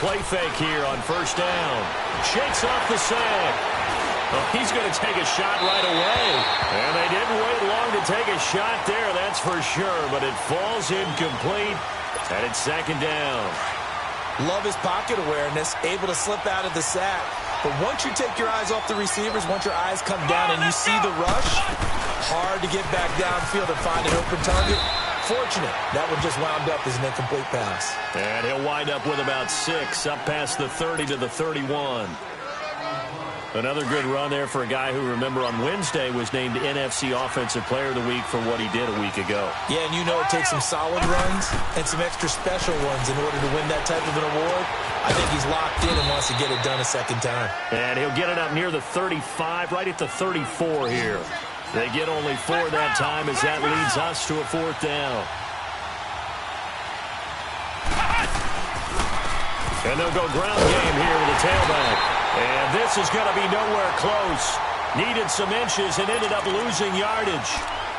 play fake here on first down. Shakes off the sack. Well, he's going to take a shot right away. And they didn't wait long to take a shot there, that's for sure. But it falls incomplete, and it's second down. Love his pocket awareness, able to slip out of the sack. But once you take your eyes off the receivers, once your eyes come down and you see the rush, hard to get back downfield and find an open target. Fortunate, that one just wound up as an incomplete pass. And he'll wind up with about 6, up past the 30 to the 31. Another good run there for a guy who, remember, on Wednesday was named NFC Offensive Player of the Week for what he did a week ago. Yeah, and you know it takes some solid runs and some extra special ones in order to win that type of an award. I think he's locked in and wants to get it done a second time. And he'll get it up near the 35, right at the 34 here. They get only 4 that time as that leads us to a 4th down. And they'll go ground game here with the tailback. And this is going to be nowhere close. Needed some inches and ended up losing yardage.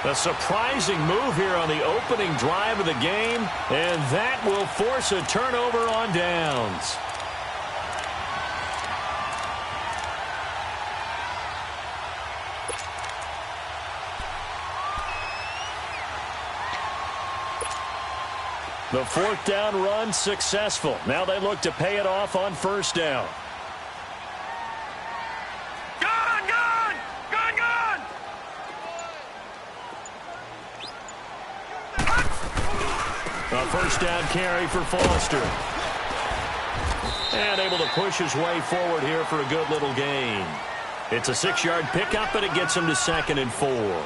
A surprising move here on the opening drive of the game, and that will force a turnover on downs. The 4th down run successful. Now they look to pay it off on first down. A first down carry for Foster. And able to push his way forward here for a good little gain. It's a 6-yard pickup, and it gets him to 2nd and 4. All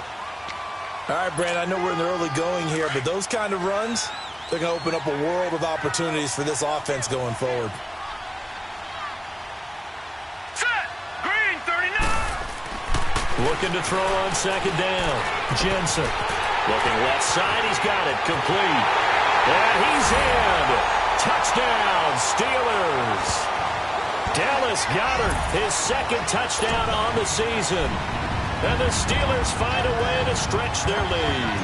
right, Brand, I know we're in the early going here, but those kind of runs, they're going to open up a world of opportunities for this offense going forward. Set! Green, 39! Looking to throw on 2nd down. Jensen. Looking left side, he's got it. Complete. And he's in. Touchdown, Steelers. Dallas Goedert, his 2nd touchdown on the season. And the Steelers find a way to stretch their lead.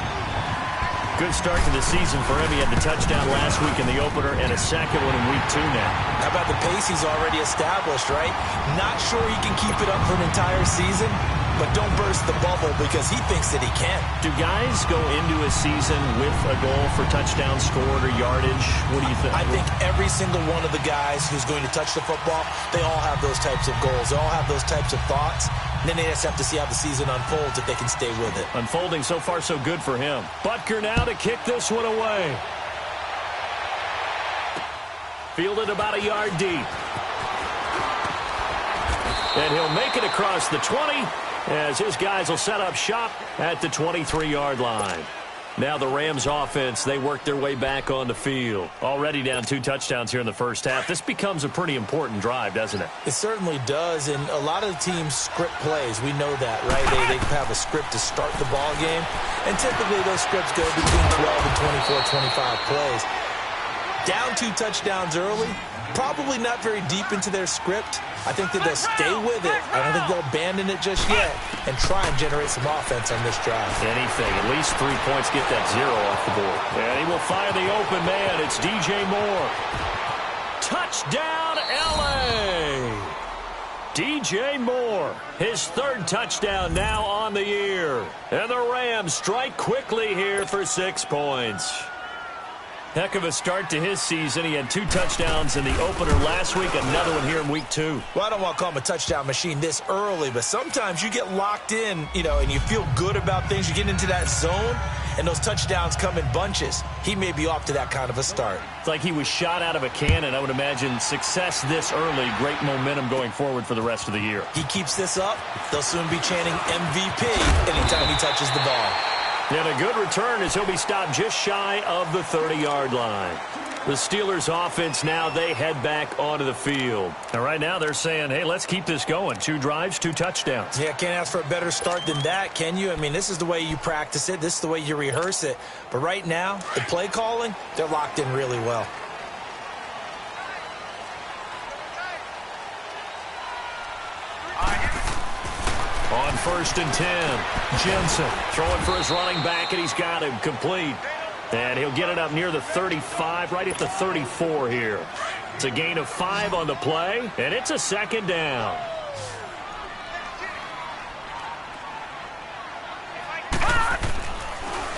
Good start to the season for him. He had the touchdown last week in the opener and a 2nd one in week 2 now. How about the pace he's already established, right? Not sure he can keep it up for an entire season, but don't burst the bubble because he thinks that he can. Do guys go into a season with a goal for touchdown scored or yardage? What do you think? I think every single one of the guys who's going to touch the football, they all have those types of goals. They all have those types of thoughts. And then they just have to see how the season unfolds if they can stay with it. Unfolding so far so good for him. Butker now to kick this one away. Fielded about a yard deep. And he'll make it across the 20 as his guys will set up shop at the 23-yard line. Now the Rams offense, they work their way back on the field. Already down 2 touchdowns here in the first half. This becomes a pretty important drive, doesn't it? It certainly does, and a lot of the teams script plays. We know that, right? They have a script to start the ball game, and typically those scripts go between 12 and 24, 25 plays. Down 2 touchdowns early, probably not very deep into their script. I think that they'll stay with it. I don't think they'll abandon it just yet and try and generate some offense on this drive. Anything. At least 3 points, get that 0 off the board. And he will fire the open man. It's DJ Moore. Touchdown, L.A. DJ Moore, his 3rd touchdown now on the year. And the Rams strike quickly here for 6 points. Heck of a start to his season. He had 2 touchdowns in the opener last week, another one here in week 2. Well, I don't want to call him a touchdown machine this early, but sometimes you get locked in, and you feel good about things. You get into that zone, and those touchdowns come in bunches. He may be off to that kind of a start. It's like he was shot out of a cannon. I would imagine success this early, great momentum going forward for the rest of the year. He keeps this up, they'll soon be chanting MVP anytime he touches the ball. And a good return as he'll be stopped just shy of the 30-yard line. The Steelers offense now, they head back onto the field. And right now they're saying, hey, let's keep this going. 2 drives, 2 touchdowns. Yeah, can't ask for a better start than that, can you? I mean, this is the way you practice it. This is the way you rehearse it. But right now, the play calling, they're locked in really well. On 1st and 10, Jensen throwing for his running back, and he's got him complete. And he'll get it up near the 35, right at the 34 here. It's a gain of 5 on the play, and it's a second down.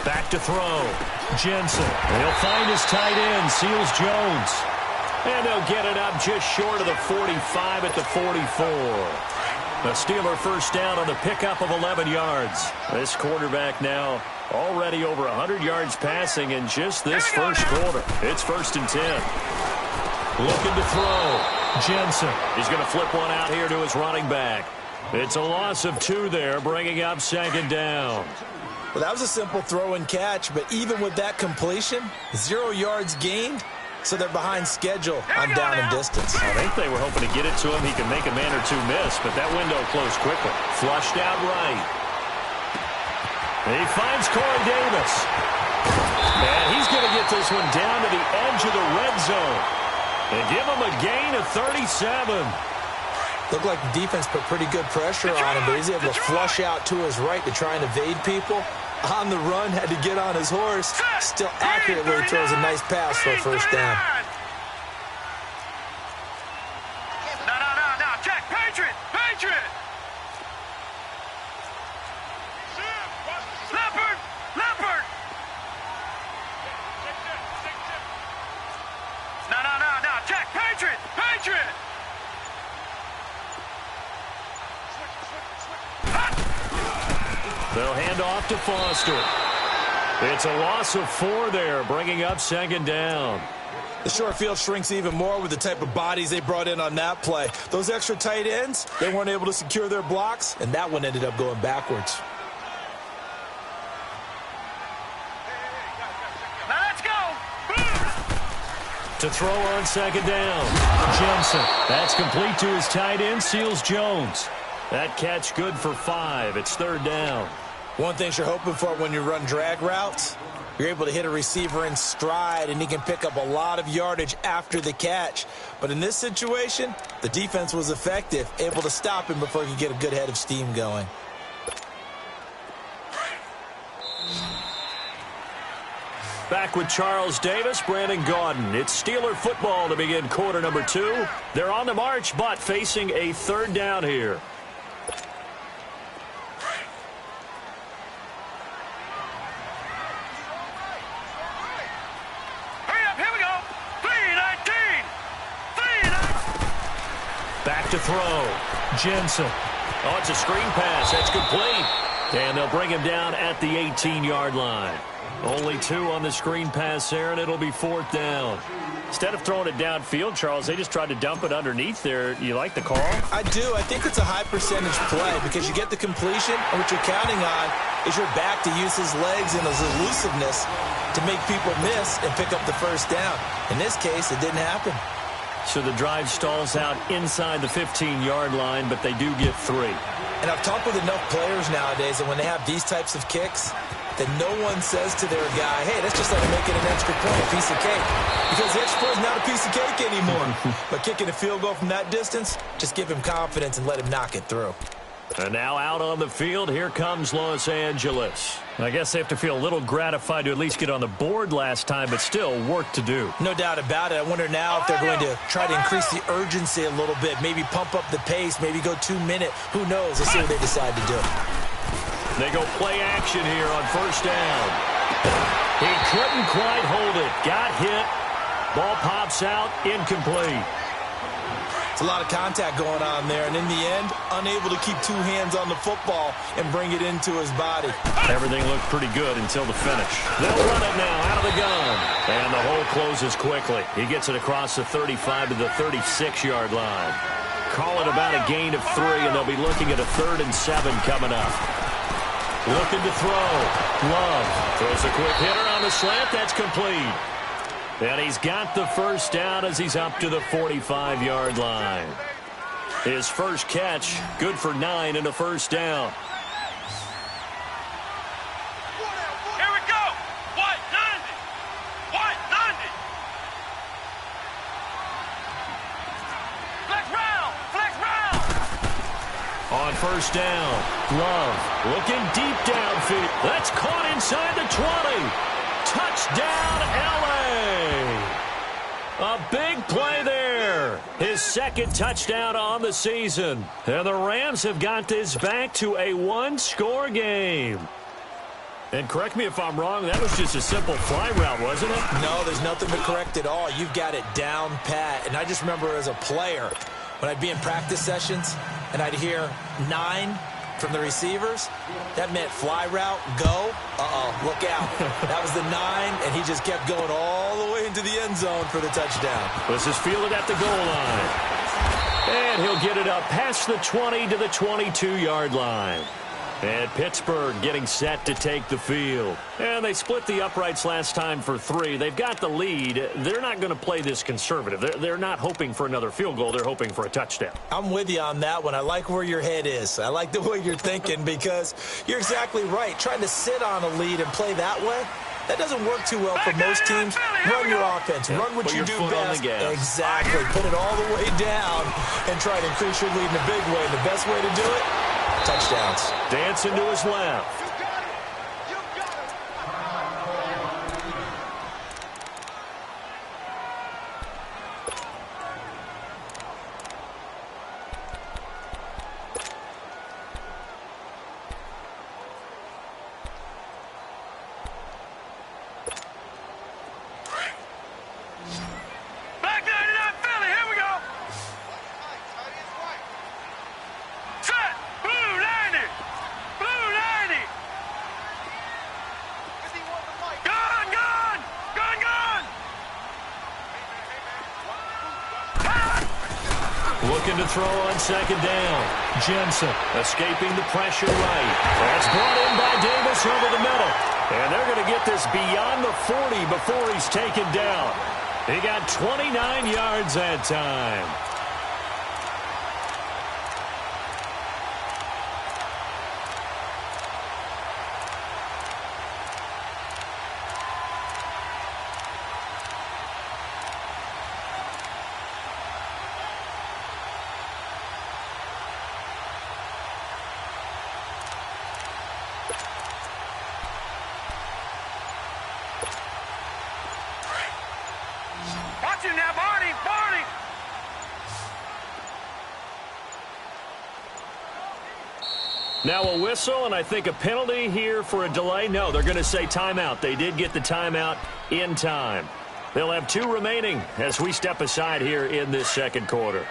Back to throw. Jensen. He'll find his tight end, Seals Jones. And they'll get it up just short of the 45 at the 44. A Steeler first down on the pickup of 11 yards. This quarterback now already over 100 yards passing in just this first quarter. It's 1st and 10. Looking to throw. Jensen. He's going to flip one out here to his running back. It's a loss of 2 there, bringing up 2nd down. Well, that was a simple throw and catch, but even with that completion, 0 yards gained, so they're behind schedule on down and distance. I think they were hoping to get it to him. He can make a man or two miss, but that window closed quickly. Flushed out right. He finds Corey Davis. And he's going to get this one down to the edge of the red zone. And give him a gain of 37. Looked like the defense put pretty good pressure on him, but he's able to flush out to his right to try and evade people. On the run, had to get on his horse. Still accurately throws a nice pass for a first down. No. Check. Patriot. Leopard. No. Check. Patriot. They'll hand off to Foster. It's a loss of 4 there, bringing up 2nd down. The short field shrinks even more with the type of bodies they brought in on that play. Those extra tight ends, they weren't able to secure their blocks, and that one ended up going backwards. Now let's go. To throw on 2nd down. Jensen. That's complete to his tight end, Seals Jones. That catch good for 5. It's 3rd down. One thing you're hoping for when you run drag routes, you're able to hit a receiver in stride, and he can pick up a lot of yardage after the catch. But in this situation, the defense was effective, able to stop him before he could get a good head of steam going. Back with Charles Davis, Brandon Gaudin. It's Steeler football to begin quarter number 2. They're on the march, but facing a 3rd down here. Back to throw. Jensen. Oh, it's a screen pass. That's complete. And they'll bring him down at the 18-yard line. Only 2 on the screen pass there, and it'll be 4th down. Instead of throwing it downfield, Charles, they just tried to dump it underneath there. You like the call? I do. I think it's a high-percentage play because you get the completion, and what you're counting on is your back to use his legs and his elusiveness to make people miss and pick up the first down. In this case, it didn't happen. So the drive stalls out inside the 15-yard line, but they do get 3. And I've talked with enough players nowadays that when they have these types of kicks, that no one says to their guy, hey, let's just let him make it an extra point, a piece of cake. Because the extra point is not a piece of cake anymore. But kicking a field goal from that distance, just give him confidence and let him knock it through. And now out on the field, here comes Los Angeles. I guess they have to feel a little gratified to at least get on the board last time, but still work to do. No doubt about it. I wonder now if they're going to try to increase the urgency a little bit, maybe pump up the pace, maybe go 2-minute. Who knows? Let's see what they decide to do. They go play action here on 1st down. He couldn't quite hold it. Got hit. Ball pops out. Incomplete. It's a lot of contact going on there, and in the end, unable to keep 2 hands on the football and bring it into his body. Everything looked pretty good until the finish. They'll run it now out of the gun. And the hole closes quickly. He gets it across the 35 to the 36-yard line. Call it about a gain of 3, and they'll be looking at a 3rd and 7 coming up. Looking to throw. Love throws a quick hitter on the slant. That's complete. And he's got the first down as he's up to the 45-yard line. His first catch, good for 9 and a first down. Here we go. White 90. Flex round. On first down, Love looking deep downfield. That's caught inside the 20. Touchdown, L.A. A big play there His second touchdown on the season. And the Rams have got this back to a one-score game. And correct me if I'm wrong, that was just a simple fly route, wasn't it? No, there's nothing to correct at all. You've got it down pat. And I just remember as a player, when I'd be in practice sessions and I'd hear 9 from the receivers, that meant fly route, go, look out. That was the 9, and he just kept going all the way into the end zone for the touchdown. This is fielded at the goal line. And he'll get it up past the 20 to the 22-yard line. And Pittsburgh getting set to take the field. And they split the uprights last time for 3. They've got the lead. They're not going to play this conservative. They're not hoping for another field goal. They're hoping for a touchdown. I'm with you on that one. I like where your head is. I like the way you're thinking because you're exactly right. Trying to sit on a lead and play that way, that doesn't work too well for most teams. Run your offense. Run what you do best. Exactly. Put it all the way down and try to increase your lead in a big way. And the best way to do it, touchdowns. Dancing to his left. Looking to throw on second down. Jensen escaping the pressure right. That's brought in by Davis over the middle. And they're going to get this beyond the 40 before he's taken down. He got 29 yards that time. Now, Barney! Now a whistle, and I think a penalty here for a delay. No, they're going to say timeout. They did get the timeout in time. They'll have 2 remaining as we step aside here in this second quarter.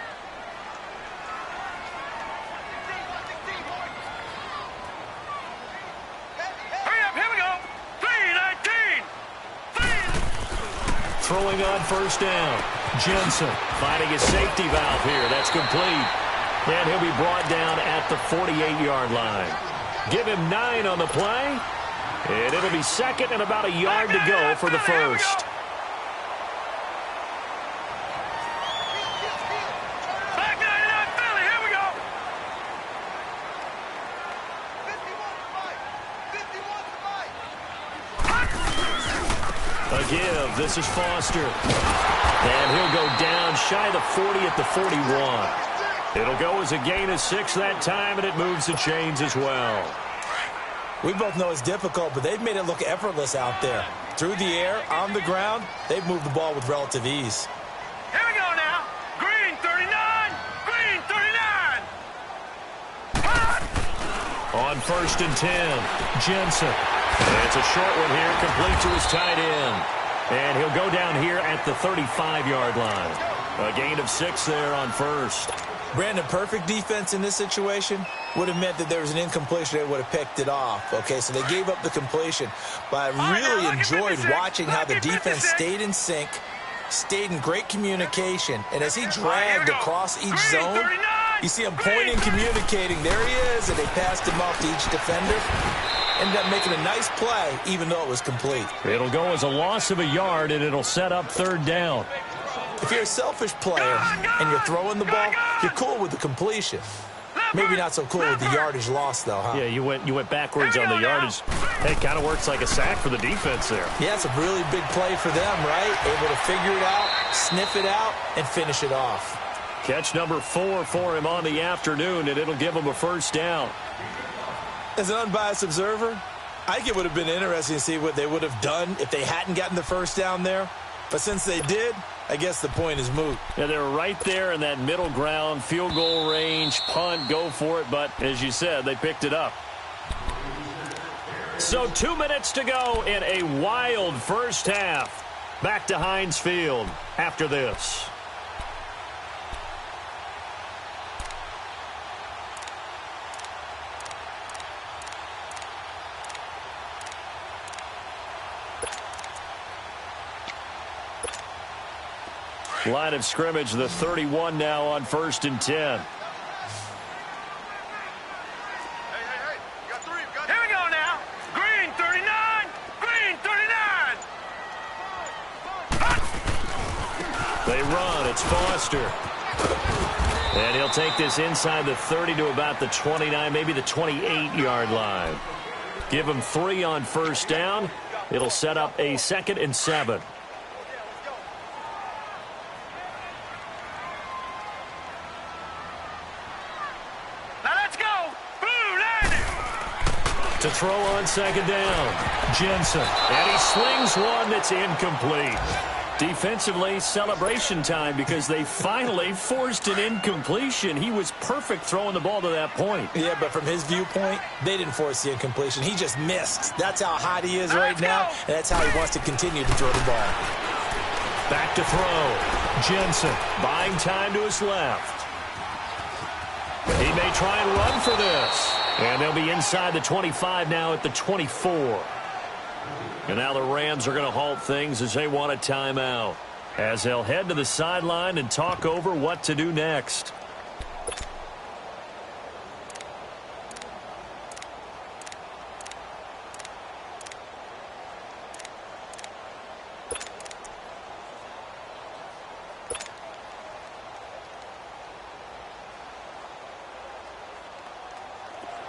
Hurry up, here we go! 3-19! Throwing on first down. Jensen finding his safety valve here. That's complete. And he'll be brought down at the 48-yard line. Give him 9 on the play. And it'll be second and about a yard to go for the first. Back 99 Philly, here we go! 51 A give. This is Foster. And he'll go down shy of the 40 at the 41. It'll go as a gain of 6 that time, and it moves the chains as well. We both know it's difficult, but they've made it look effortless out there. Through the air, on the ground, they've moved the ball with relative ease. Here we go now. Green 39. Green 39. On first and 10, Jensen. And it's a short one here, complete to his tight end. And he'll go down here at the 35-yard line. A gain of 6 there on first. Brandon, perfect defense in this situation would have meant that there was an incompletion. They would have picked it off. Okay, so they gave up the completion. But I really enjoyed watching how the defense stayed in sync, stayed in great communication. And as he dragged across each zone, you see him pointing, communicating. There he is, and they passed him off to each defender. Ended up making a nice play, even though it was complete. It'll go as a loss of a yard, and it'll set up third down. If you're a selfish player and you're throwing the ball, you're cool with the completion. Maybe not so cool with the yardage loss, though, huh? Yeah, you went backwards on the yardage. Hey, it kind of works like a sack for the defense there. Yeah, it's a really big play for them, right? Able to figure it out, sniff it out, and finish it off. Catch number 4 for him on the afternoon, and it'll give him a first down. As an unbiased observer, I think it would have been interesting to see what they would have done if they hadn't gotten the first down there. But since they did, I guess the point is moot. Yeah, they're right there in that middle ground, field goal range, punt, go for it. But as you said, they picked it up. So 2 minutes to go in a wild first half. Back to Heinz Field after this. Line of scrimmage, the 31 now on 1st and 10. Hey, you got three. Here we go now. Green 39. Green 39. They run. It's Foster. And he'll take this inside the 30 to about the 29, maybe the 28-yard line. Give him 3 on 1st down. It'll set up a 2nd and 7. To throw on 2nd down, Jensen. And he slings one that's incomplete. Defensively, celebration time because they finally forced an incompletion. He was perfect throwing the ball to that point. Yeah, but from his viewpoint, they didn't force the incompletion. He just missed. That's how hot he is right now, and that's how he wants to continue to throw the ball. Back to throw. Jensen buying time to his left. He may try and run for this. And they'll be inside the 25 now at the 24. And now the Rams are going to halt things as they want a timeout, as they'll head to the sideline and talk over what to do next.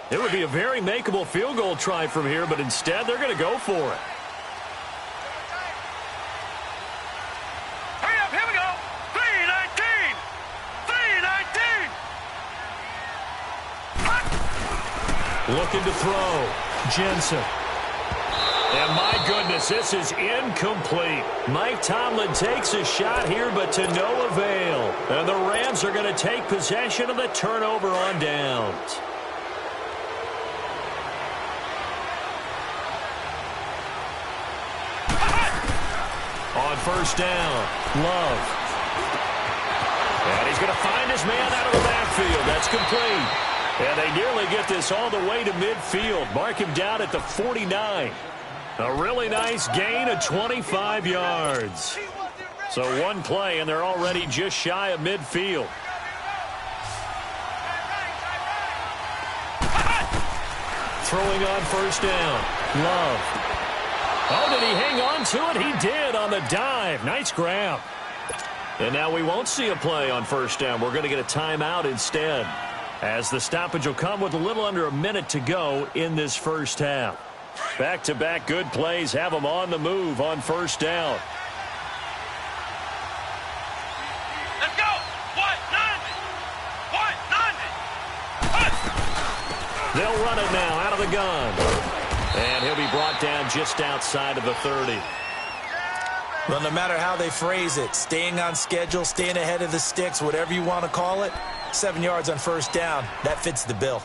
It would be a very makeable field goal try from here, but instead they're going to go for it. Hurry up, here we go. 3:19. 3:19. Looking to throw. Jensen. And my goodness, this is incomplete. Mike Tomlin takes a shot here, but to no avail. And the Rams are going to take possession of the turnover on downs. On 1st down, Love. And he's going to find his man out of the backfield. That's complete. And they nearly get this all the way to midfield. Mark him down at the 49. A really nice gain of 25 yards. So one play, and they're already just shy of midfield. Throwing on 1st down, Love. Oh, did he hang on to it? He did on the dive. Nice grab. And now we won't see a play on 1st down. We're going to get a timeout instead, as the stoppage will come with a little under a minute to go in this first half. Back-to-back good plays have them on the move on 1st down. Let's go. 190. They'll run it now out of the gun. And he'll be brought down just outside of the 30. Well, no matter how they phrase it, staying on schedule, staying ahead of the sticks, whatever you want to call it, 7 yards on 1st down, that fits the bill.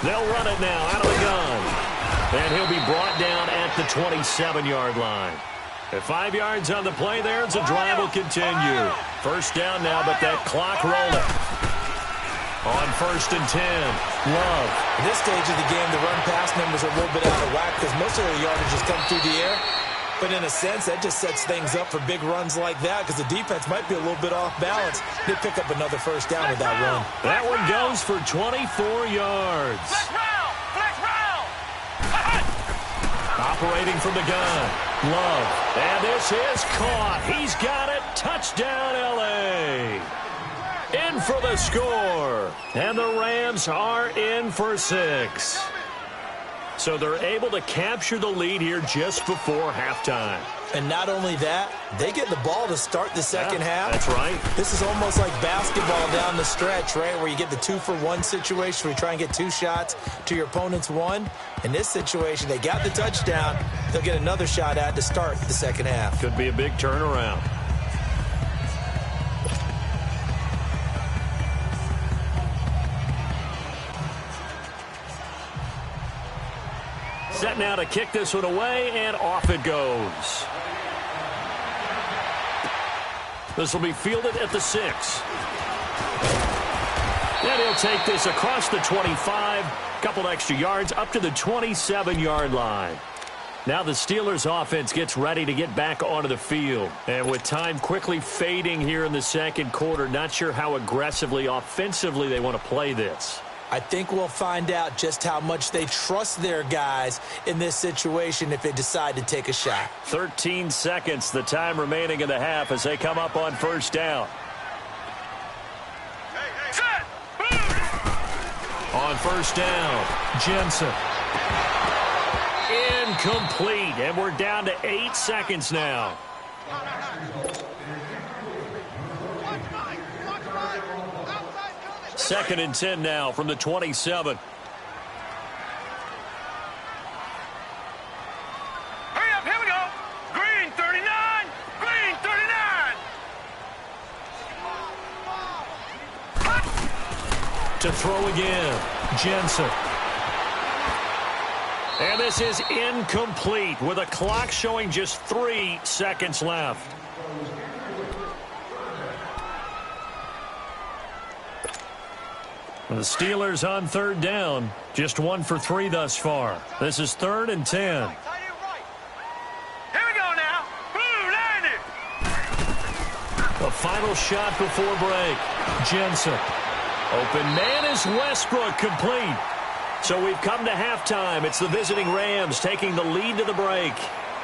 They'll run it now out of the gun. And he'll be brought down at the 27-yard line. At 5 yards on the play there, the drive will continue. 1st down now, but that clock rolling. On 1st and 10, Love. At this stage of the game, the run-pass numbers are a little bit out of whack because most of the yardage has come through the air. But in a sense, that just sets things up for big runs like that because the defense might be a little bit off balance. They pick up another 1st down with that run. That one goes for 24 yards. Flex round. Flex round. Operating from the gun, Love. And this is caught. He's got it. Touchdown, L.A. In for the score. And the Rams are in for 6. So they're able to capture the lead here just before halftime. And not only that, they get the ball to start the second half. That's right. This is almost like basketball down the stretch, right, where you get the 2-for-1 situation where you try and get 2 shots to your opponent's 1. In this situation, they got the touchdown. They'll get another shot at to start the second half. Could be a big turnaround. Set now to kick this one away, and off it goes. This will be fielded at the 6. And he'll take this across the 25, couple extra yards up to the 27-yard line. Now the Steelers offense gets ready to get back onto the field. And with time quickly fading here in the second quarter, not sure how aggressively, offensively they want to play this. I think we'll find out just how much they trust their guys in this situation if they decide to take a shot. 13 seconds, the time remaining in the half as they come up on first down. Set. On first down, Jensen. Incomplete, and we're down to 8 seconds now. Second and 10 now from the 27. Hurry up, here we go. Green 39. Green 39. To throw again, Jensen. And this is incomplete with a clock showing just 3 seconds left. The Steelers on third down, just 1 for 3 thus far. This is 3rd and 10. Here we go now. Blue, land it. The final shot before break. Jensen. Open man is Westbrook, complete. So we've come to halftime. It's the visiting Rams taking the lead to the break.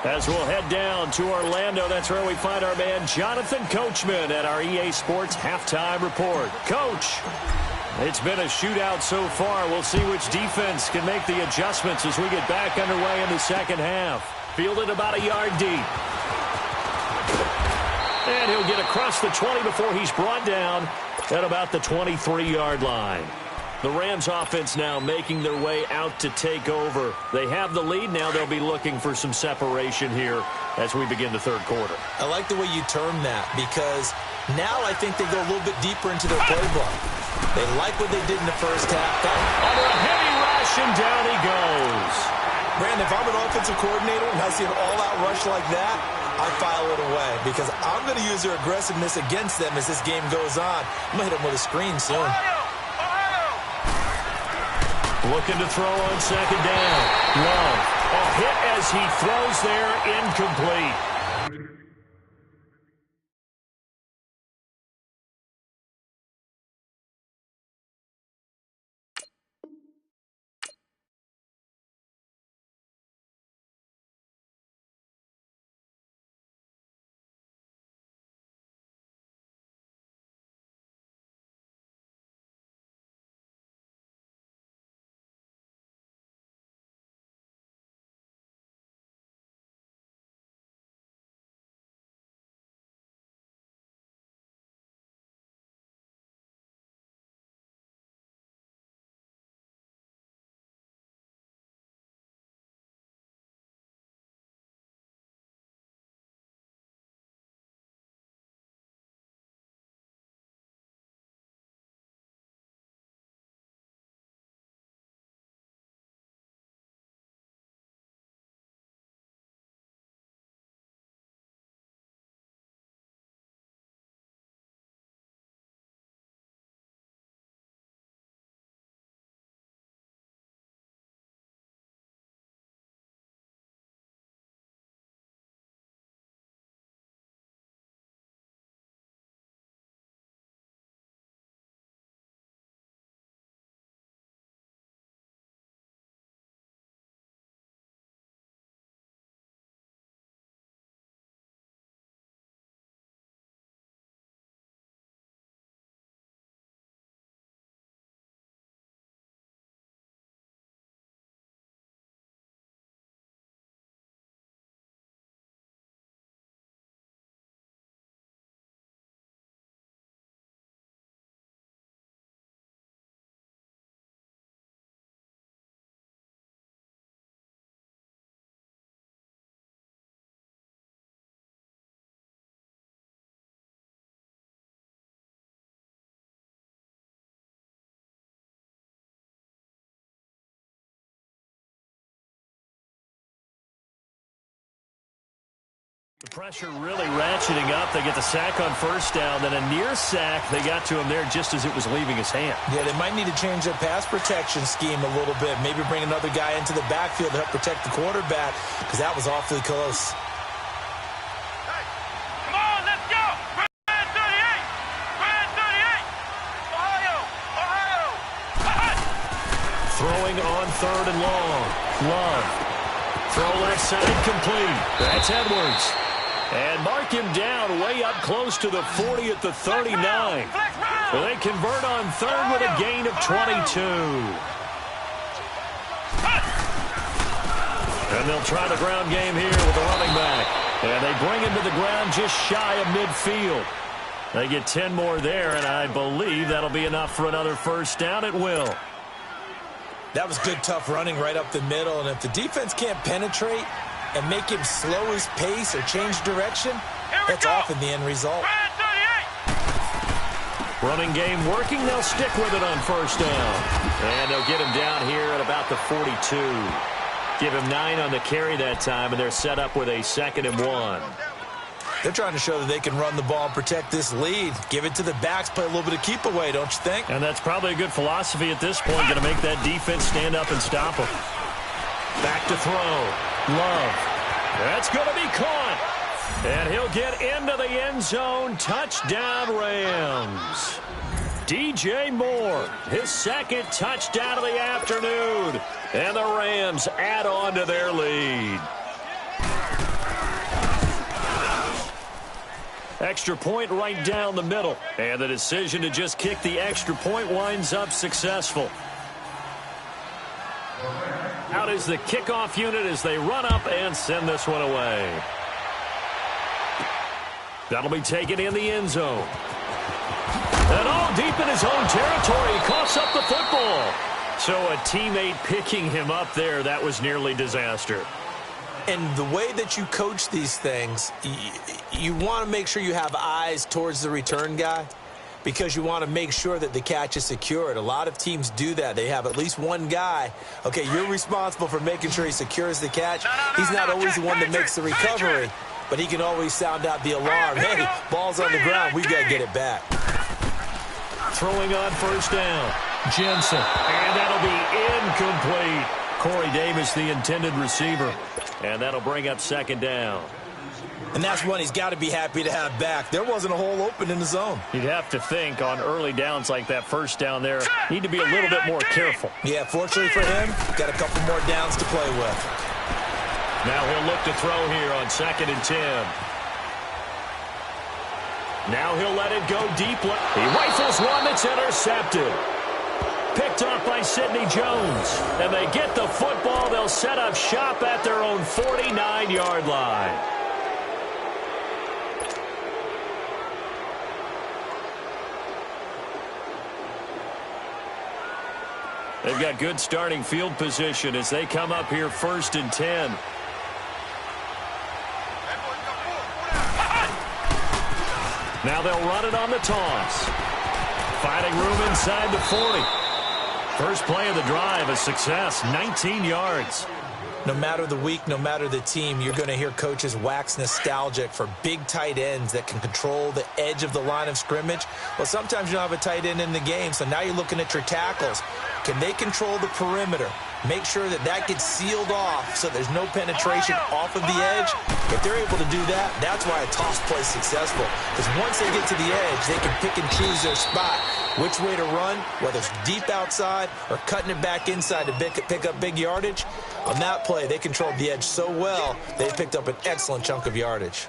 As we'll head down to Orlando, that's where we find our man Jonathan Coachman at our EA Sports Halftime Report. Coach. It's been a shootout so far. We'll see which defense can make the adjustments as we get back underway in the second half. Fielded about a yard deep. And he'll get across the 20 before he's brought down at about the 23-yard line. The Rams offense now making their way out to take over. They have the lead. Now they'll be looking for some separation here as we begin the third quarter. I like the way you term that because now I think they go a little bit deeper into their playbook. They like what they did in the first half. Under a heavy rush, and down he goes. Brandon, if I'm an offensive coordinator and I see an all-out rush like that, I file it away because I'm going to use their aggressiveness against them as this game goes on. I'm going to hit them with a screen soon. Looking to throw on second down. Love. A hit as he throws there, incomplete. The pressure really ratcheting up. They get the sack on first down, then a near sack. They got to him there just as it was leaving his hand. Yeah, they might need to change their pass protection scheme a little bit. Maybe bring another guy into the backfield to help protect the quarterback, because that was awfully close. Hey, come on, let's go. Brand 38. Brand 38. Ohio. Ohio. Throwing on third and long. Love. Throw left side complete. That's Edwards. And mark him down way up close to the 40 at the 39. Well, they convert on third with a gain of 22. And they'll try the ground game here with the running back. And they bring him to the ground just shy of midfield. They get 10 more there, and I believe that'll be enough for another first down. It will. That was good, tough running right up the middle. And if the defense can't penetrate and make him slow his pace or change direction, that's often the end result. Running game working. They'll stick with it on first down. And they'll get him down here at about the 42. Give him 9 on the carry that time, and they're set up with a 2nd and 1. They're trying to show that they can run the ball and protect this lead. Give it to the backs, play a little bit of keep away, don't you think? And that's probably a good philosophy at this point, going to make that defense stand up and stop them. Back to throw. Love. That's going to be caught. And he'll get into the end zone. Touchdown, Rams. DJ Moore, his 2nd touchdown of the afternoon. And the Rams add on to their lead. Extra point right down the middle. And the decision to just kick the extra point winds up successful. Out is the kickoff unit as they run up and send this one away. That'll be taken in the end zone. And all deep in his own territory. He coughs up the football. So a teammate picking him up there, that was nearly disaster. And the way that you coach these things, you want to make sure you have eyes towards the return guy because you want to make sure that the catch is secured. A lot of teams do that. They have at least one guy. Okay, you're responsible for making sure he secures the catch. He's not always the one that makes the recovery, but he can always sound out the alarm. Hey, ball's on the ground. We've got to get it back. Throwing on first down. Jensen. And that'll be incomplete. Corey Davis, the intended receiver. And that'll bring up 2nd down. And that's one he's got to be happy to have back. There wasn't a hole open in the zone. You'd have to think on early downs like that first down there, need to be a little bit more careful. Yeah, fortunately for him, got a couple more downs to play with. Now he'll look to throw here on 2nd and 10. Now he'll let it go deep. He rifles one that's intercepted. Picked off by Sidney Jones. And they get the football. They'll set up shop at their own 49-yard line. They've got good starting field position as they come up here 1st and 10. Now they'll run it on the toss. Finding room inside the 40. First play of the drive, a success, 19 yards. No matter the week, no matter the team, you're going to hear coaches wax nostalgic for big tight ends that can control the edge of the line of scrimmage. Well, sometimes you don't have a tight end in the game, so now you're looking at your tackles. Can they control the perimeter? Make sure that that gets sealed off so there's no penetration off of the edge. If they're able to do that, that's why a toss play is successful. Because once they get to the edge, they can pick and choose their spot, which way to run, whether it's deep outside or cutting it back inside to pick up big yardage. On that play, they controlled the edge so well, they picked up an excellent chunk of yardage.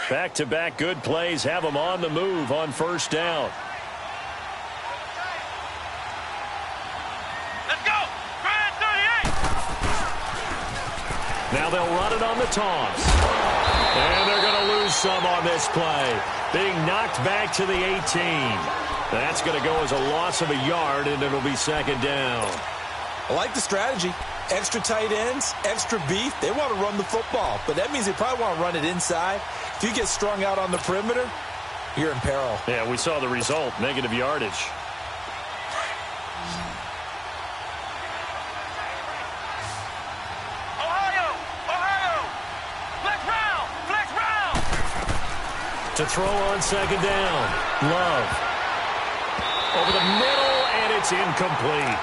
Back-to-back good plays have them on the move on first down. Let's go. Brand 38. Now they'll run it on the toss. And they're going to lose some on this play. Being knocked back to the 18. That's going to go as a loss of a yard, and it'll be 2nd down. I like the strategy. Extra tight ends, extra beef. They want to run the football, but that means they probably want to run it inside. If you get strung out on the perimeter, you're in peril. Yeah, we saw the result, negative yardage. To throw on second down. Love. Over the middle, and it's incomplete.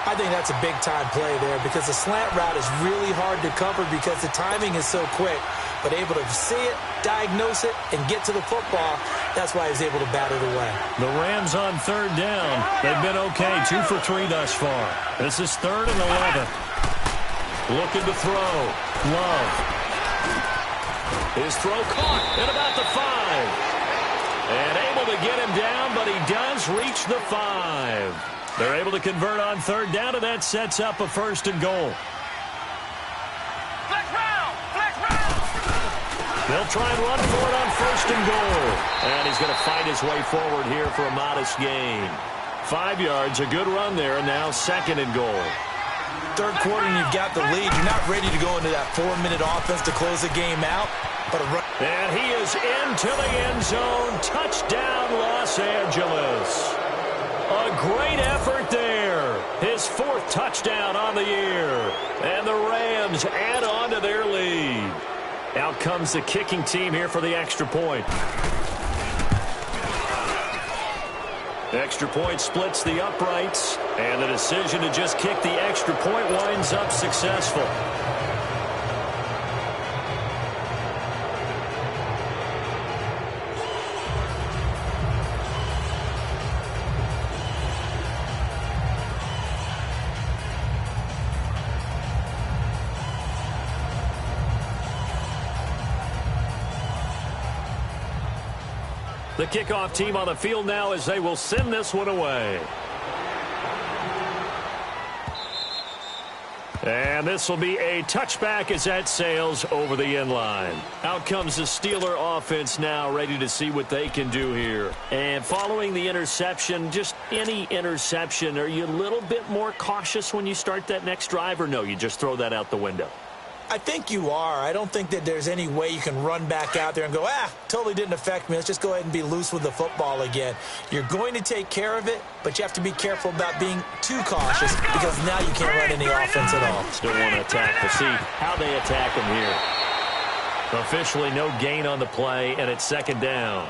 I think that's a big-time play there because the slant route is really hard to cover because the timing is so quick. But able to see it, diagnose it, and get to the football, that's why he was able to bat it away. The Rams on third down. They've been okay, 2 for 3 thus far. This is 3rd and 11. Looking to throw. Love. His throw caught at about the 5. And able to get him down, but he does reach the 5. They're able to convert on third down, and that sets up a 1st and goal. Flex round! Flex round! They'll try and run for it on 1st and goal. And he's going to fight his way forward here for a modest gain. 5 yards, a good run there, and now 2nd and goal. Third quarter, and you've got the lead. You're not ready to go into that 4-minute offense to close the game out. But a run. And he is into the end zone. Touchdown, Los Angeles. A great effort there. His 4th touchdown on the year. And the Rams add on to their lead. Out comes the kicking team here for the extra point. The extra point splits the uprights. And the decision to just kick the extra point winds up successful. The kickoff team on the field now as they will send this one away. And this will be a touchback as that sails over the end line. Out comes the Steeler offense now, ready to see what they can do here. And following the interception, just any interception, are you a little bit more cautious when you start that next drive, or no, you just throw that out the window? I think you are. I don't think that there's any way you can run back out there and go, totally didn't affect me. Let's just go ahead and be loose with the football again. You're going to take care of it, but you have to be careful about being too cautious because now you can't run any offense at all. Still want to attack. We'll see how they attack him here. Officially no gain on the play, and it's 2nd down.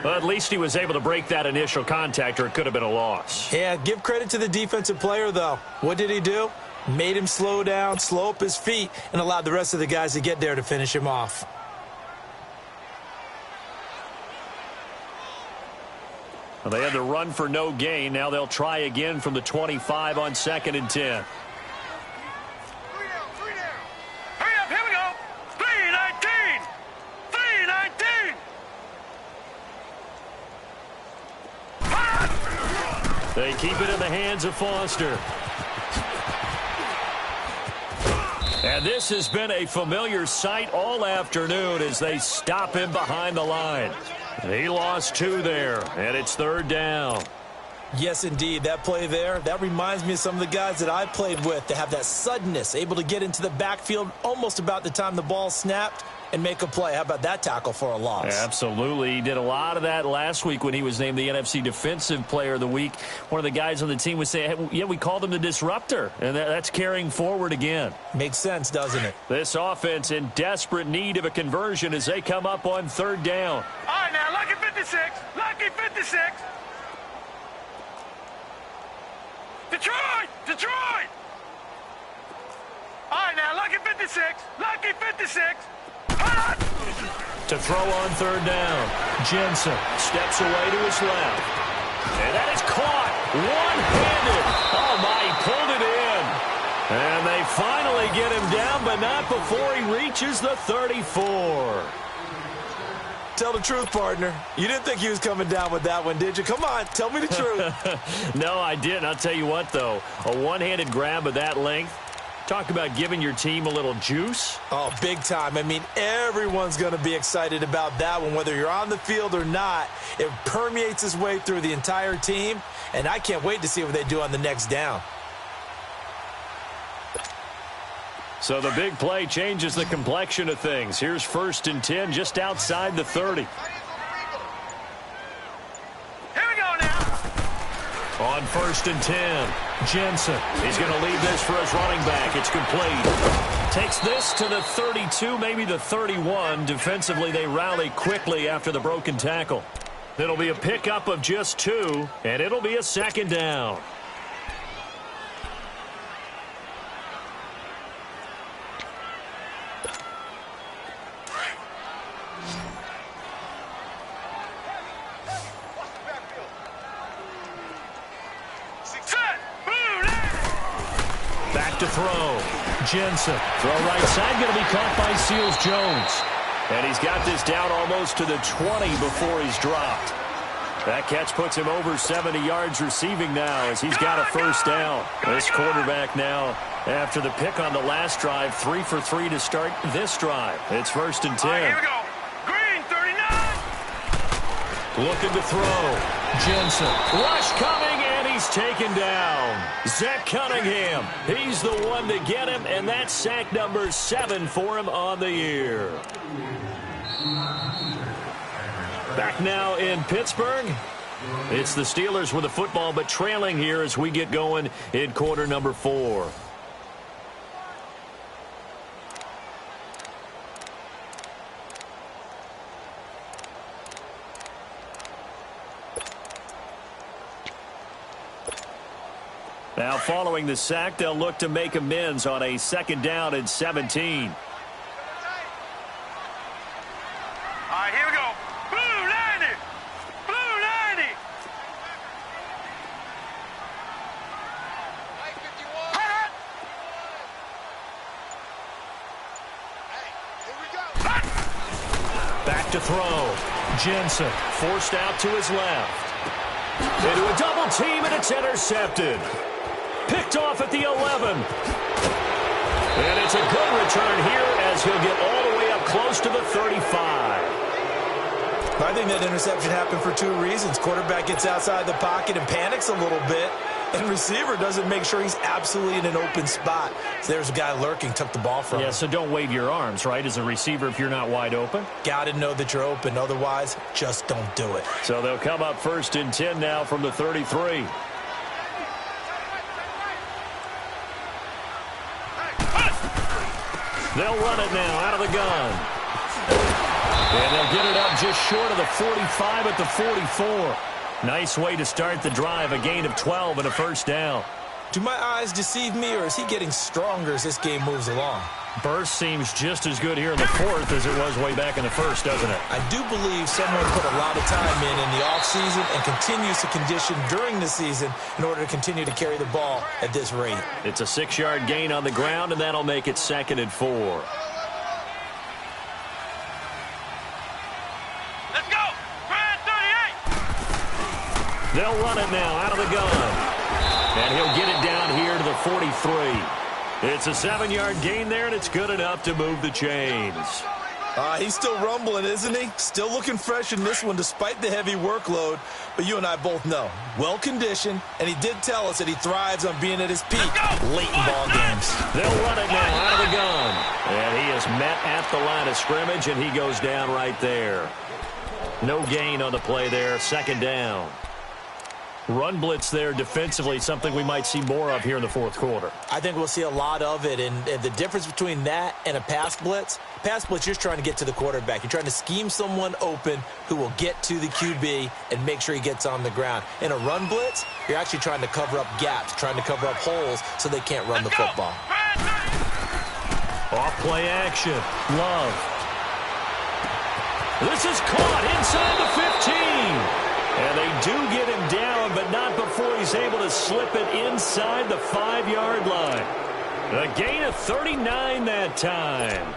Well, at least he was able to break that initial contact, or it could have been a loss. Yeah, give credit to the defensive player, though. What did he do? Made him slow down, slow up his feet, and allowed the rest of the guys to get there to finish him off. Well, they had to run for no gain. Now they'll try again from the 25 on 2nd and 10. 3 down, 3 down. Hurry up, here we go. 3-19. 3-19. They keep it in the hands of Foster. And this has been a familiar sight all afternoon as they stop him behind the line. He lost 2 there, and it's 3rd down. Yes, indeed. That play there, that reminds me of some of the guys that I played with to have that suddenness, able to get into the backfield almost about the time the ball snapped and make a play. How about that tackle for a loss? Absolutely. He did a lot of that last week when he was named the NFC Defensive Player of the Week. One of the guys on the team would say, hey, yeah, we called him the disruptor, and that's carrying forward again. Makes sense, doesn't it? This offense in desperate need of a conversion as they come up on 3rd down. All right, now, lucky 56. Lucky 56. Detroit! Detroit! All right, now, lucky 56. Lucky 56. To throw on 3rd down. Jensen steps away to his left. And that is caught. One-handed. Oh, my, he pulled it in. And they finally get him down, but not before he reaches the 34. Tell the truth, partner. You didn't think he was coming down with that one, did you? Come on, tell me the truth. No, I didn't. I'll tell you what, though. A one-handed grab of that length. Talk about giving your team a little juice. Oh, big time. I mean, everyone's going to be excited about that one, whether you're on the field or not. It permeates its way through the entire team, and I can't wait to see what they do on the next down. So the big play changes the complexion of things. Here's 1st and 10 just outside the 30. Here we go now. On 1st and 10, Jensen. He's going to lead this for his running back. It's complete. Takes this to the 32, maybe the 31. Defensively, they rally quickly after the broken tackle. It'll be a pickup of just 2, and it'll be a second down. Back to throw. Jensen. Throw right side, going to be caught by Seals-Jones. And he's got this down almost to the 20 before he's dropped. That catch puts him over 70 yards receiving now as he's got a first down. This quarterback now, after the pick on the last drive, 3 for 3 to start this drive. It's 1st and 10. All right, here we go. Green, 39. Looking to throw. Jensen. Rush coming, and he's taken down. Zach Cunningham. He's the one to get him, and that's sack number 7 for him on the year. Back now in Pittsburgh. It's the Steelers with the football, but trailing here as we get going in quarter number 4. Now following the sack, they'll look to make amends on a 2nd down and 17. All right, here we go. Blue 90. Blue 90. Back to throw. Jensen forced out to his left. Into a double team, and it's intercepted. Picked off at the 11. And it's a good return here as he'll get all the way up close to the 35. I think that interception happened for 2 reasons. Quarterback gets outside the pocket and panics a little bit, and receiver doesn't make sure he's absolutely in an open spot. So there's a guy lurking, took the ball from him. Yeah, so don't wave your arms, right, as a receiver if you're not wide open. Got to know that you're open. Otherwise, just don't do it. So they'll come up 1st and 10 now from the 33. They'll run it now out of the gun. And they'll get it up just short of the 45 at the 44. Nice way to start the drive, a gain of 12 and a first down. Do my eyes deceive me, or is he getting stronger as this game moves along? Burst seems just as good here in the 4th as it was way back in the 1st, doesn't it? I do believe someone put a lot of time in the offseason and continues to condition during the season in order to continue to carry the ball at this rate. It's a 6-yard gain on the ground, and that'll make it 2nd and 4. Let's go. Grand 38. They'll run it now out of the gun. And he'll get it down here to the 43. It's a 7-yard gain there, and it's good enough to move the chains. He's still rumbling, isn't he? Still looking fresh in this one despite the heavy workload. But you and I both know, well-conditioned, and he did tell us that he thrives on being at his peak late in ball games. They'll run it now out of the gun. And he is met at the line of scrimmage, and he goes down right there. No gain on the play there, 2nd down. Run blitz there defensively, something we might see more of here in the 4th quarter. I think we'll see a lot of it, and the difference between that and a pass blitz, you're just trying to get to the quarterback. You're trying to scheme someone open who will get to the QB and make sure he gets on the ground. In a run blitz, you're actually trying to cover up gaps, trying to cover up holes so they can't run the football. Off play action. Love. This is caught inside the 15. And they do get him down, but not before he's able to slip it inside the 5-yard line. A gain of 39 that time.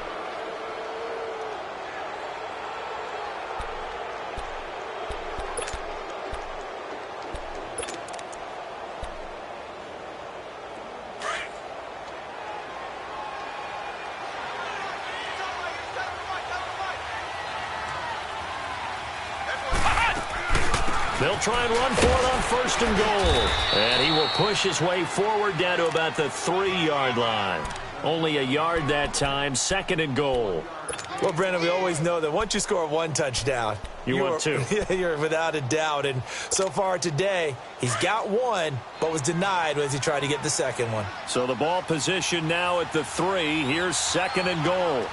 They'll try and run for it on 1st and goal. And he will push his way forward down to about the 3-yard line. Only a yard that time, 2nd and goal. Well, Brandon, we always know that once you score 1 touchdown, You want two. You're without a doubt. And so far today, he's got one, but was denied as he tried to get the second one. So the ball position now at the 3. Here's 2nd and goal.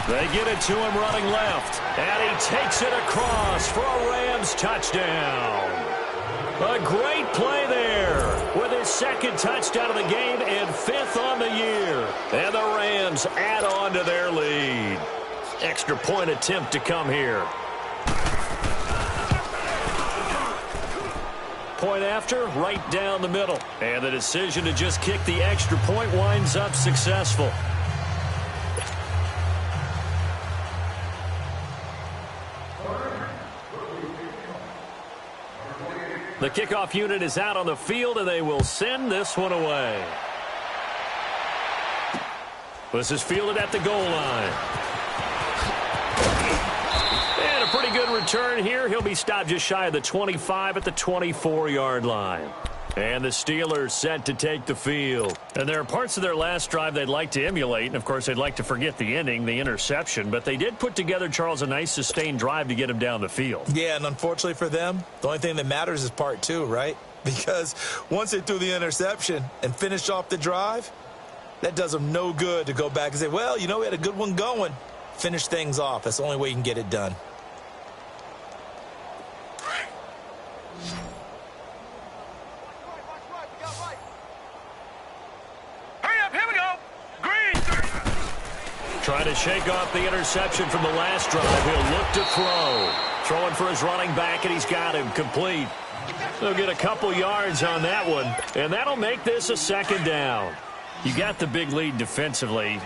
They get it to him running left. And he takes it across for a Rams touchdown. A great play there with his 2nd touchdown of the game and 5th on the year. And the Rams add on to their lead. Extra point attempt to come here. Point after, right down the middle. And the decision to just kick the extra point winds up successful. The kickoff unit is out on the field, and they will send this one away. This is fielded at the goal line. And a pretty good return here. He'll be stopped just shy of the 25 at the 24-yard line. And the Steelers set to take the field. And there are parts of their last drive they'd like to emulate. And, of course, they'd like to forget the ending, the interception. But they did put together, Charles, a nice sustained drive to get him down the field. Yeah, and unfortunately for them, the only thing that matters is part 2, right? Because once they threw the interception and finished off the drive, that does them no good to go back and say, well, you know, we had a good one going. Finish things off. That's the only way you can get it done. Trying to shake off the interception from the last drive. He'll look to throw. Throwing for his running back, and he's got him complete. They'll get a couple yards on that one, and that'll make this a 2nd down. You got the big lead defensively.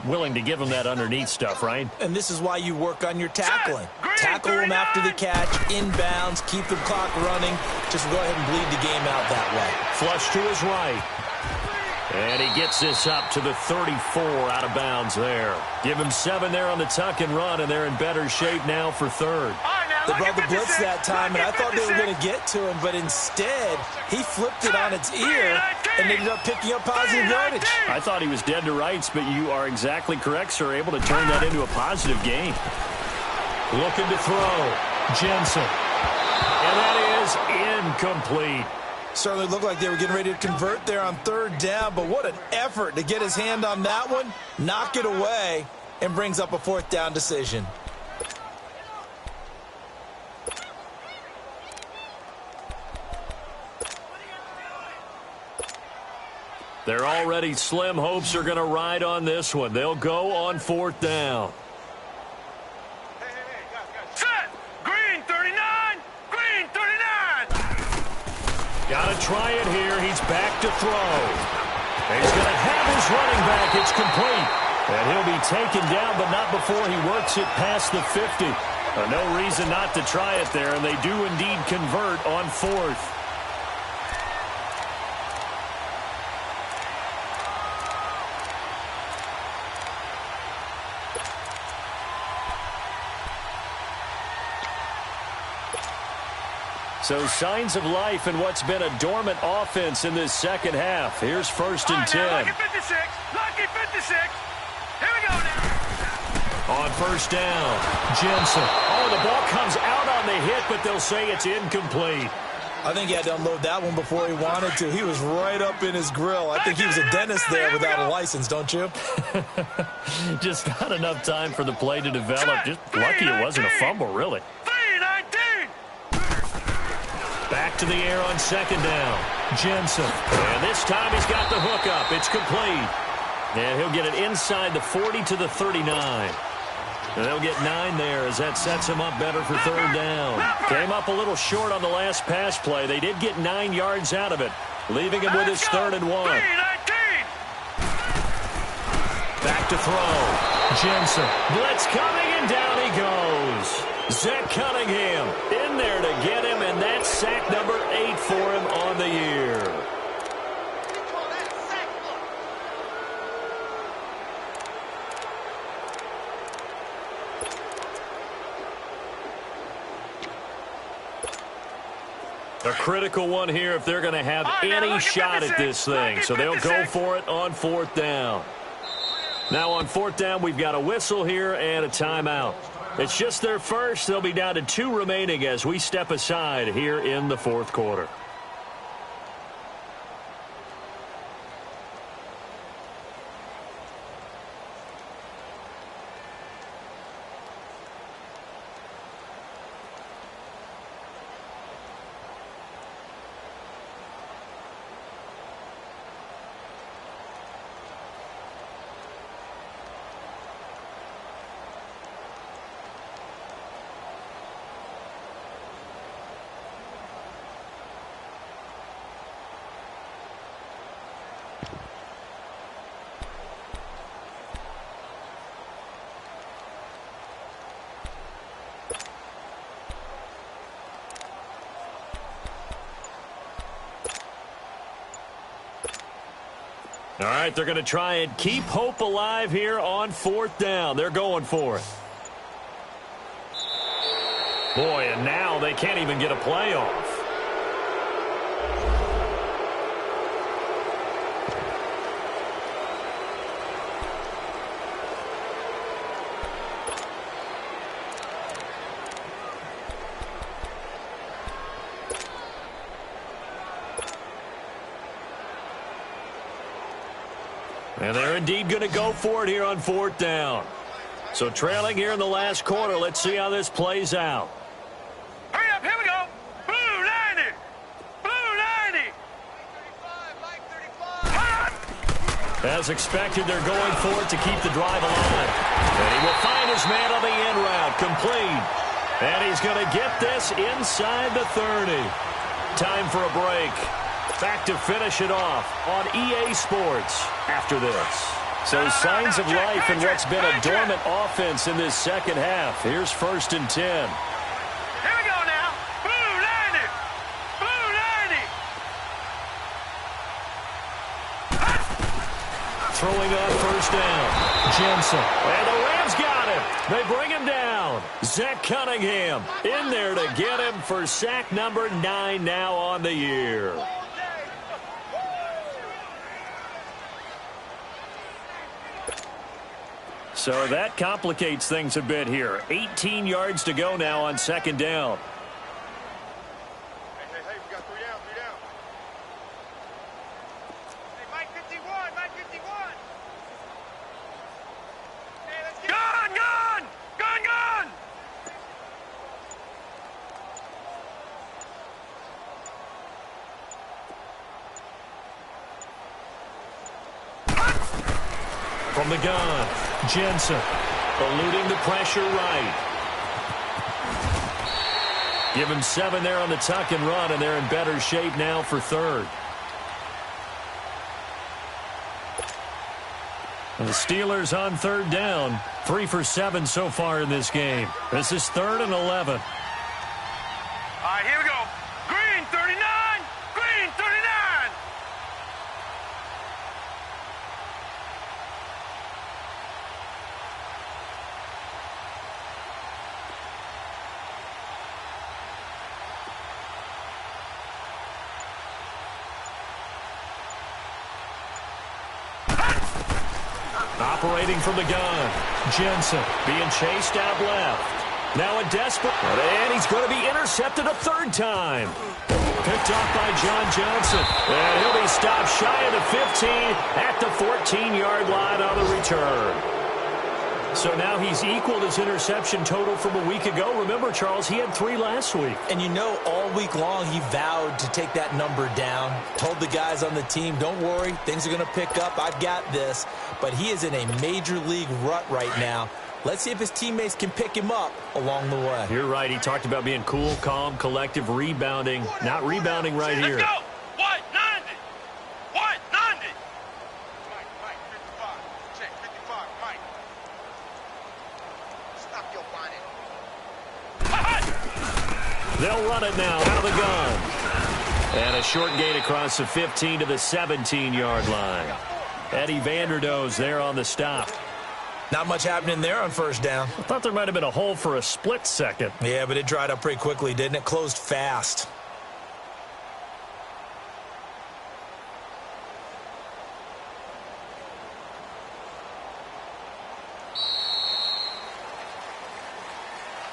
Willing to give him that underneath stuff, right? And this is why you work on your tackling. Tackle him after the catch, inbounds, keep the clock running. Just go ahead and bleed the game out that way. Flush to his right. And he gets this up to the 34 out of bounds there. Give him 7 there on the tuck and run, and they're in better shape now for 3rd. They brought the blitz that time, and I thought they were going to get to him, but instead, he flipped it on its ear and ended up picking up positive yardage. I thought he was dead to rights, but you are exactly correct, sir. Able to turn that into a positive gain. Looking to throw. Jensen. And that is incomplete. Certainly looked like they were getting ready to convert there on 3rd down, but what an effort to get his hand on that one, knock it away, and brings up a 4th down decision. Their already slim hopes are going to ride on this one. They'll go on 4th down. Set! Green 39! Green 39! Got to try it here. He's back to throw. And he's going to have his running back. It's complete. And he'll be taken down, but not before he works it past the 50. No reason not to try it there, and they do indeed convert on 4th. So signs of life in what's been a dormant offense in this 2nd half. Here's 1st and 10. Lucky 56. Lucky 56. Here we go now. On 1st down, Jensen. Oh, the ball comes out on the hit, but they'll say it's incomplete. I think he had to unload that one before he wanted to. He was right up in his grill. I think he was a dentist there without a license, don't you? Just not enough time for the play to develop. Just lucky it wasn't a fumble, really. Back to the air on 2nd down. Jensen. And this time he's got the hook up. It's complete. And he'll get it inside the 40 to the 39. And they'll get 9 there as that sets him up better for 3rd down. Came up a little short on the last pass play. They did get 9 yards out of it, leaving him with his 3rd and 1. Back to throw. Jensen. Blitz coming, and down he goes. Zach Cunningham in there to get him, and that's sack number 8 for him on the year. A critical one here if they're going to have any shot at this thing. So they'll go for it on 4th down. Now on fourth down, we've got a whistle here and a timeout. It's just their first. They'll be down to 2 remaining as we step aside here in the fourth quarter. All right, they're going to try and keep hope alive here on fourth down. They're going for it. Boy, and now they can't even get a play off. And they're indeed going to go for it here on fourth down. So trailing here in the last quarter. Let's see how this plays out. Hurry up, here we go. Blue 90. Blue 90. Mike 35. As expected, they're going for it to keep the drive alive. And he will find his man on the end route. Complete. And he's going to get this inside the 30. Time for a break. Back to finish it off on EA Sports after this. So signs of life in what's been a dormant offense in this second half. Here's 1st and 10. Here we go now. Blue 90. Blue 90. Throwing on 1st down. Jensen. And the Rams got him. They bring him down. Zach Cunningham in there to get him for sack number 9 now on the year. So that complicates things a bit here. 18 yards to go now on 2nd down. Hey, we got 3 down, 3 down. Hey, Mike 51, Mike 51. Hey, let's get gun, gun! Gun, gun! From the gun, Jensen eluding the pressure right. Give him 7 there on the tuck and run, and they're in better shape now for 3rd. And the Steelers on 3rd down, 3 for 7 so far in this game. This is 3rd and 11. All right, here we go. Green 39, green 39. Operating from the gun. Jensen being chased out left. Now a desperate. And he's going to be intercepted a 3rd time. Picked off by John Johnson. And he'll be stopped shy of the 15 at the 14-yard line on the return. So now he's equaled his interception total from a week ago. Remember, Charles, he had 3 last week. And you know, all week long he vowed to take that number down. Told the guys on the team, don't worry, things are going to pick up. I've got this. But he is in a major league rut right now. Let's see if his teammates can pick him up along the way. You're right. He talked about being cool, calm, collective, rebounding. Not rebounding right here. Let's go. White 90. White 90. Mike 55. Check 55, Mike. Stop your whining. They'll run it now out of the gun. And a short gain across the 15 to the 17-yard line. Eddie Vanderdoes there on the stop. Not much happening there on 1st down. I thought there might have been a hole for a split second. Yeah, but it dried up pretty quickly, didn't it? Closed fast.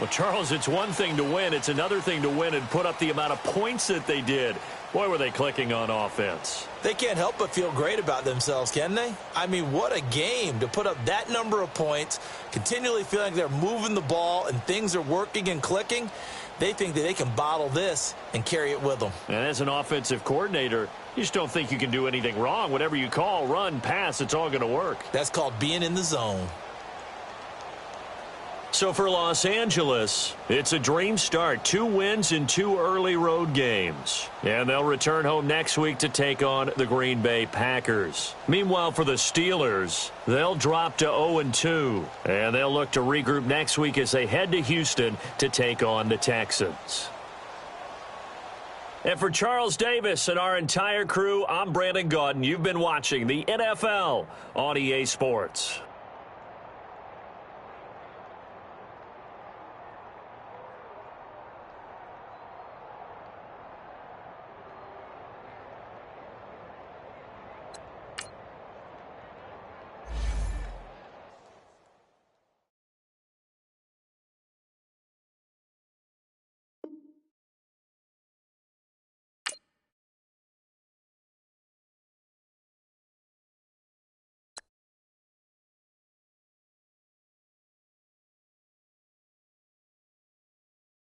Well, Charles, it's one thing to win. It's another thing to win and put up the amount of points that they did. Boy, were they clicking on offense. They can't help but feel great about themselves, can they? I mean, what a game to put up that number of points, continually feeling like they're moving the ball and things are working and clicking. They think that they can bottle this and carry it with them. And as an offensive coordinator, you just don't think you can do anything wrong. Whatever you call, run, pass, it's all going to work. That's called being in the zone. So for Los Angeles, it's a dream start. 2 wins in 2 early road games. And they'll return home next week to take on the Green Bay Packers. Meanwhile, for the Steelers, they'll drop to 0-2. And they'll look to regroup next week as they head to Houston to take on the Texans. And for Charles Davis and our entire crew, I'm Brandon Gaudin. You've been watching the NFL on EA Sports.